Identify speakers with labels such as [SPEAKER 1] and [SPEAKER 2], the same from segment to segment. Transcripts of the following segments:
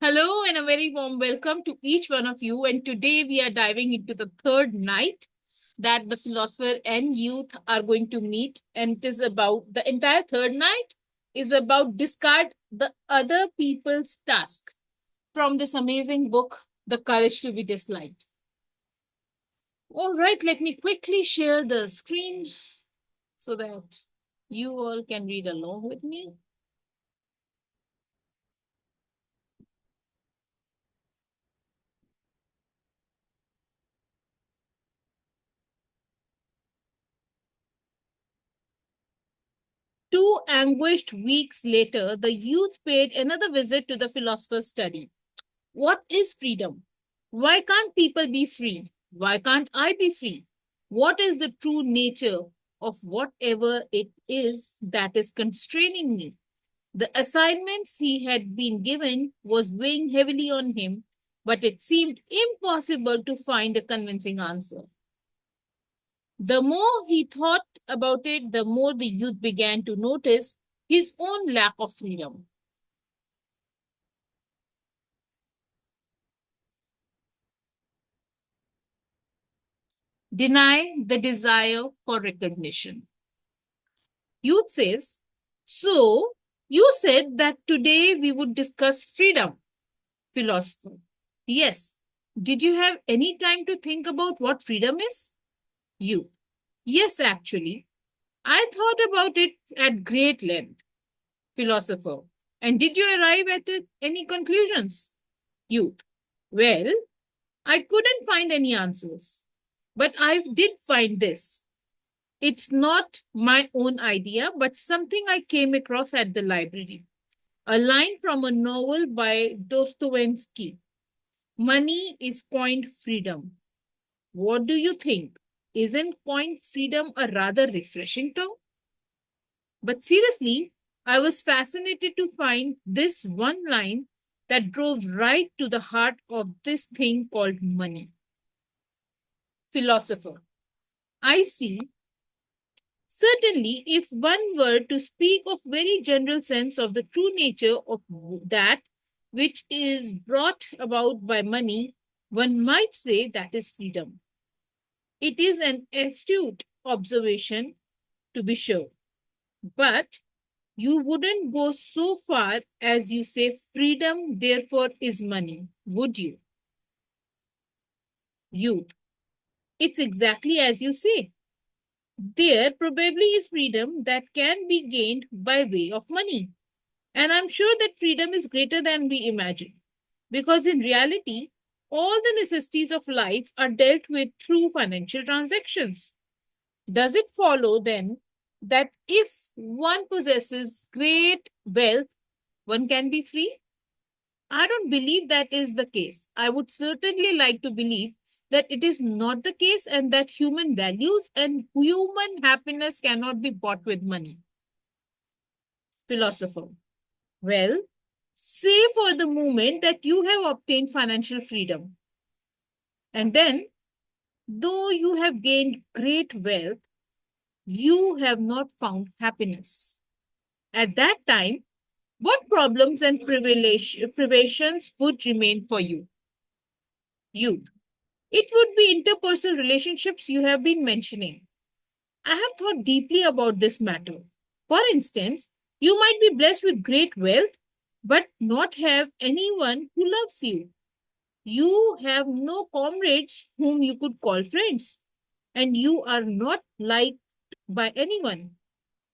[SPEAKER 1] Hello and a very warm welcome to each one of you. And today we are diving into the third night that the philosopher and youth are going to meet. And it is about the entire third night is about discard the other people's task from this amazing book, The Courage to be Disliked. All right, let me quickly share the screen so that you all can read along with me. Two anguished weeks later, the youth paid another visit to the philosopher's study. What is freedom? Why can't people be free? Why can't I be free? What is the true nature of whatever it is that is constraining me? The assignments he had been given was weighing heavily on him, but it seemed impossible to find a convincing answer. The more he thought about it, the more the youth began to notice his own lack of freedom. Deny the desire for recognition. Youth says, so you said that today we would discuss freedom, philosopher. Yes. Did you have any time to think about what freedom is? Youth. Yes, actually. I thought about it at great length, philosopher. And did you arrive at any conclusions? Youth. Well, I couldn't find any answers. But I did find this. It's not my own idea, but something I came across at the library. A line from a novel by Dostoevsky. Money is coined freedom. What do you think? Isn't coined freedom a rather refreshing term? But seriously, I was fascinated to find this one line that drove right to the heart of this thing called money. Philosopher. I see. Certainly, if one were to speak of very general sense of the true nature of that which is brought about by money, one might say that is freedom. It is an astute observation, to be sure, but you wouldn't go so far as you say freedom, therefore, is money, would you? Youth. It's exactly as you say. There probably is freedom that can be gained by way of money. And I'm sure that freedom is greater than we imagine. Because in reality, all the necessities of life are dealt with through financial transactions. Does it follow then that if one possesses great wealth, one can be free? I don't believe that is the case. I would certainly like to believe that it is not the case and that human values and human happiness cannot be bought with money. Philosopher. Well, say for the moment that you have obtained financial freedom, and then, though you have gained great wealth, you have not found happiness. At that time, what problems and privations would remain for you? Youth. It would be interpersonal relationships you have been mentioning. I have thought deeply about this matter. For instance, you might be blessed with great wealth, but not have anyone who loves you. You have no comrades whom you could call friends, and you are not liked by anyone.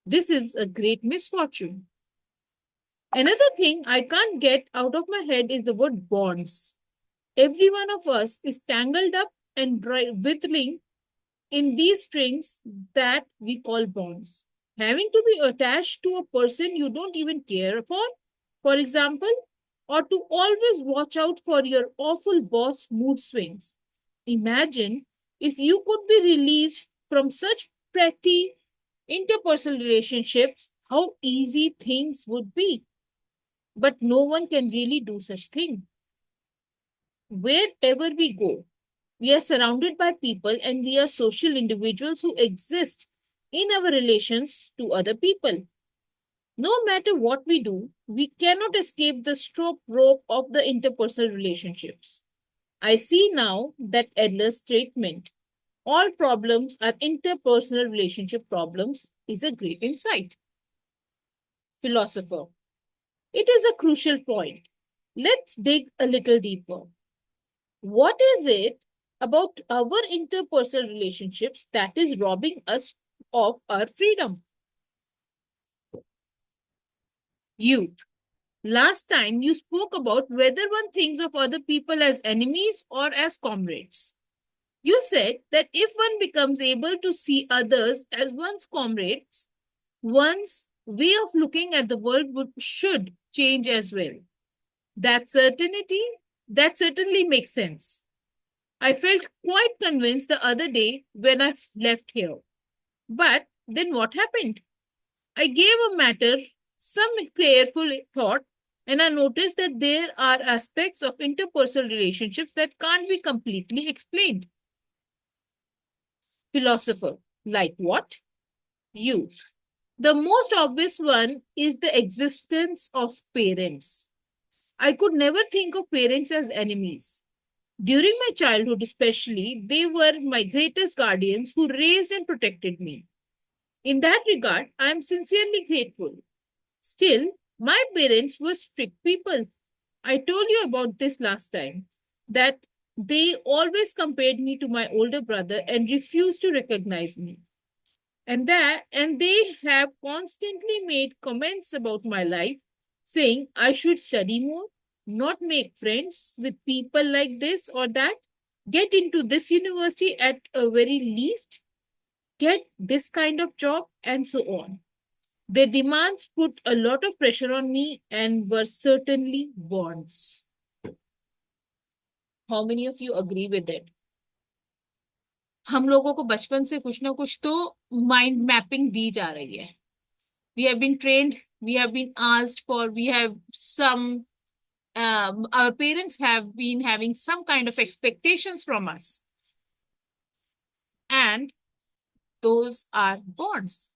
[SPEAKER 1] This is a great misfortune. Another thing I can't get out of my head is the word bonds. Every one of us is tangled up and writhing in these strings that we call bonds. Having to be attached to a person you don't even care for example, or to always watch out for your awful boss mood swings. Imagine if you could be released from such petty interpersonal relationships, how easy things would be. But no one can really do such thing. Wherever we go, we are surrounded by people and we are social individuals who exist in our relations to other people. No matter what we do, we cannot escape the rope of the interpersonal relationships. I see now that Adler's statement, all problems are interpersonal relationship problems, is a great insight. Philosopher, it is a crucial point. Let's dig a little deeper. What is it about our interpersonal relationships that is robbing us of our freedom? Youth. Last time you spoke about whether one thinks of other people as enemies or as comrades. You said that if one becomes able to see others as one's comrades, one's way of looking at the world should change as well. That certainty, that certainly makes sense. I felt quite convinced the other day when I left here. But then what happened? I gave a matter some careful thought and I noticed that there are aspects of interpersonal relationships that can't be completely explained. Philosopher, like what? You. The most obvious one is the existence of parents. I could never think of parents as enemies. During my childhood, especially, they were my greatest guardians who raised and protected me. In that regard, I am sincerely grateful. Still, my parents were strict people. I told you about this last time that they always compared me to my older brother and refused to recognize me. And they have constantly made comments about my life saying I should study more, not make friends with people like this or that, get into this university at a very least, get this kind of job, and so on. Their demands put a lot of pressure on me and were certainly bonds. How many of you agree with it? हम लोगों को बचपन से कुछ ना कुछ तो mind mapping दी जा रही है. We have been trained, we have been asked for, we have some, our parents have been having some kind of expectations from us. And those are bonds.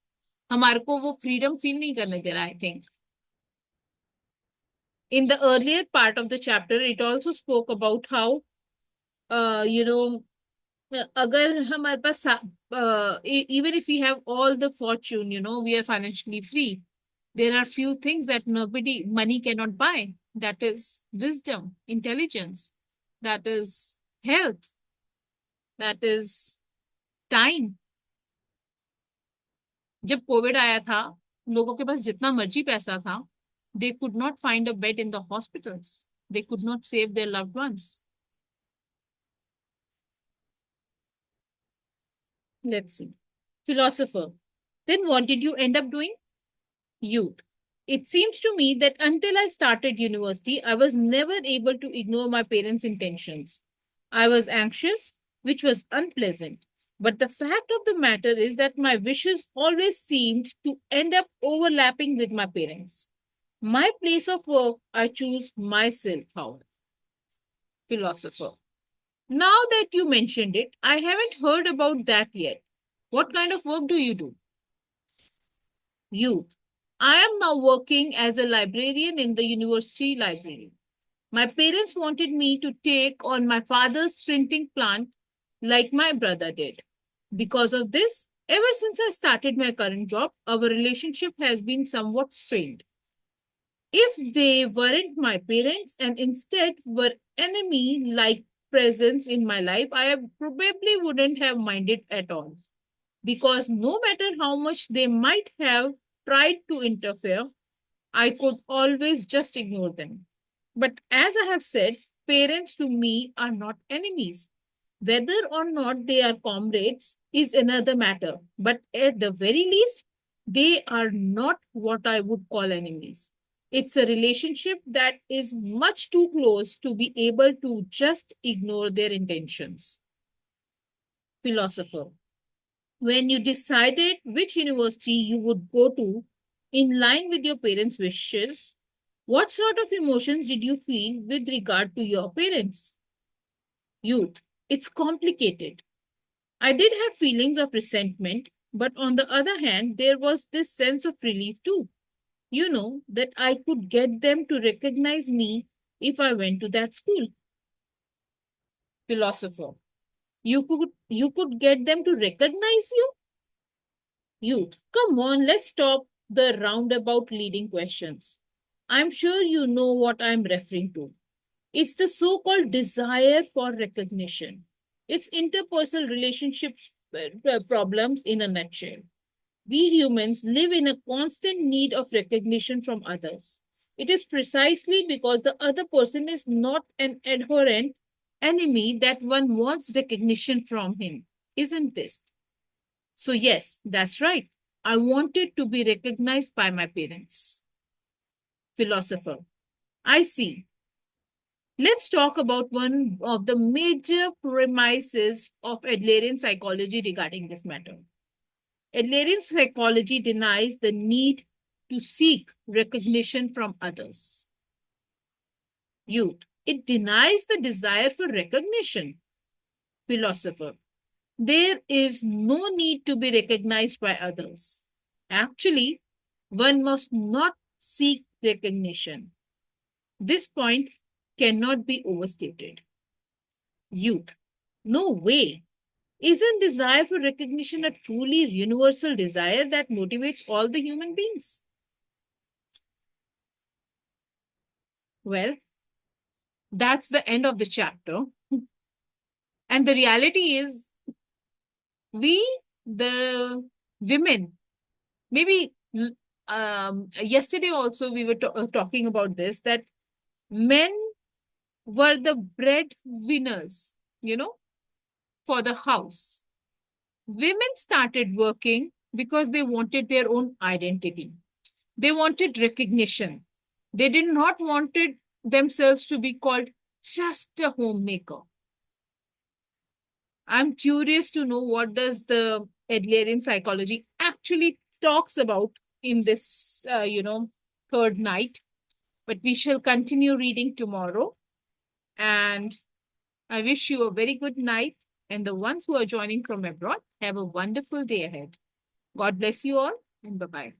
[SPEAKER 1] हमारे को वो freedom feel नहीं करने दे रहा, I think. In the earlier part of the chapter, it also spoke about how, you know, अगर हमारे पास even if we have all the fortune, we are financially free, there are few things that money cannot buy. That is wisdom, intelligence, that is health, that is time. जब Covid आया था, लोगों के पास जितना मर्जी पैसा था, they could not find a bed in the hospitals. They could not save their loved ones. Let's see. Philosopher, then what did you end up doing? Youth. It seems to me that until I started university, I was never able to ignore my parents' intentions. I was anxious, which was unpleasant. But the fact of the matter is that my wishes always seemed to end up overlapping with my parents. My place of work, I choose myself, however. Philosopher. Now that you mentioned it, I haven't heard about that yet. What kind of work do you do? Youth. I am now working as a librarian in the university library. My parents wanted me to take on my father's printing plant like my brother did. Because of this, ever since I started my current job, our relationship has been somewhat strained. If they weren't my parents and instead were enemy like presence in my life, I probably wouldn't have minded at all. Because no matter how much they might have tried to interfere, I could always just ignore them. But as I have said, parents to me are not enemies. Whether or not they are comrades is another matter. But at the very least, they are not what I would call enemies. It's a relationship that is much too close to be able to just ignore their intentions. Philosopher. When you decided which university you would go to in line with your parents' wishes, what sort of emotions did you feel with regard to your parents? Youth. It's complicated. I did have feelings of resentment, but on the other hand, there was this sense of relief too. You know that I could get them to recognize me if I went to that school. Philosopher. You could get them to recognize you? Youth. Come on, let's stop the roundabout leading questions. I'm sure you know what I'm referring to. It's the so called desire for recognition. It's interpersonal relationships problems in a nutshell. We humans live in a constant need of recognition from others. It is precisely because the other person is not an adherent enemy that one wants recognition from him, isn't this? So, yes, that's right. I wanted to be recognized by my parents. Philosopher. I see. Let's talk about one of the major premises of Adlerian psychology regarding this matter. Adlerian psychology denies the need to seek recognition from others. Youth. It denies the desire for recognition. Philosopher. There is no need to be recognized by others. Actually, one must not seek recognition. This point cannot be overstated. Youth. No way. Isn't desire for recognition a truly universal desire that motivates all the human beings? Well, that's the end of the chapter. And the reality is, we, the women, maybe yesterday also we were talking about this, that men were the breadwinners, for the house. Women started working because they wanted their own identity. They wanted recognition. They did not wanted themselves to be called just a homemaker. I'm curious to know what does the Adlerian psychology actually talks about in this, third night. But we shall continue reading tomorrow. And I wish you a very good night. And the ones who are joining from abroad, have a wonderful day ahead. God bless you all, and bye-bye.